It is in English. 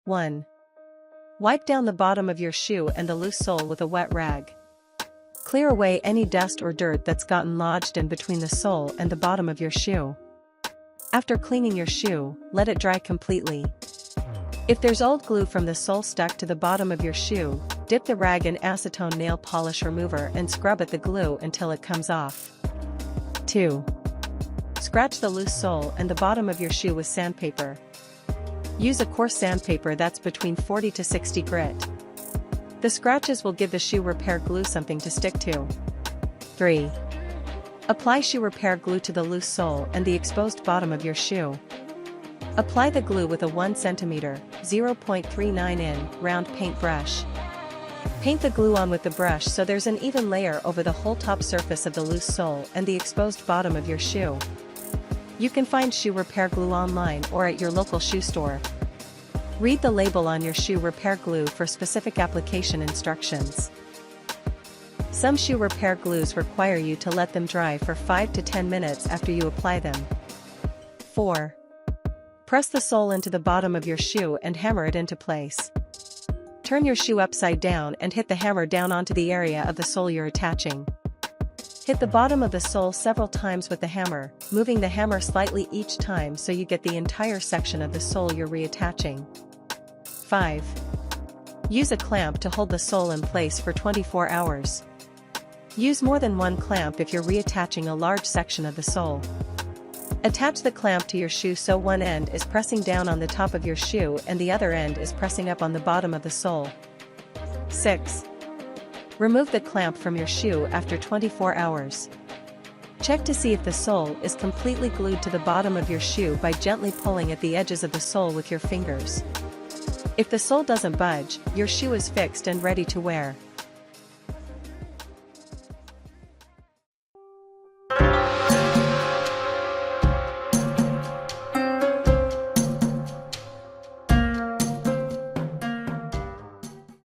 1. Wipe down the bottom of your shoe and the loose sole with a wet rag. Clear away any dust or dirt that's gotten lodged in between the sole and the bottom of your shoe. After cleaning your shoe, let it dry completely. If there's old glue from the sole stuck to the bottom of your shoe, dip the rag in acetone nail polish remover and scrub at the glue until it comes off. 2. Scratch the loose sole and the bottom of your shoe with sandpaper. Use a coarse sandpaper that's between 40 to 60 grit. The scratches will give the shoe repair glue something to stick to. 3. Apply shoe repair glue to the loose sole and the exposed bottom of your shoe. Apply the glue with a 1 cm, 0.39 in, round paintbrush. Paint the glue on with the brush so there's an even layer over the whole top surface of the loose sole and the exposed bottom of your shoe. You can find shoe repair glue online or at your local shoe store. Read the label on your shoe repair glue for specific application instructions. Some shoe repair glues require you to let them dry for 5 to 10 minutes after you apply them. 4. Press the sole into the bottom of your shoe and hammer it into place. Turn your shoe upside down and hit the hammer down onto the area of the sole you're attaching. Hit the bottom of the sole several times with the hammer, moving the hammer slightly each time so you get the entire section of the sole you're reattaching. 5. Use a clamp to hold the sole in place for 24 hours. Use more than one clamp if you're reattaching a large section of the sole. Attach the clamp to your shoe so one end is pressing down on the top of your shoe and the other end is pressing up on the bottom of the sole. 6. Remove the clamp from your shoe after 24 hours. Check to see if the sole is completely glued to the bottom of your shoe by gently pulling at the edges of the sole with your fingers. If the sole doesn't budge, your shoe is fixed and ready to wear.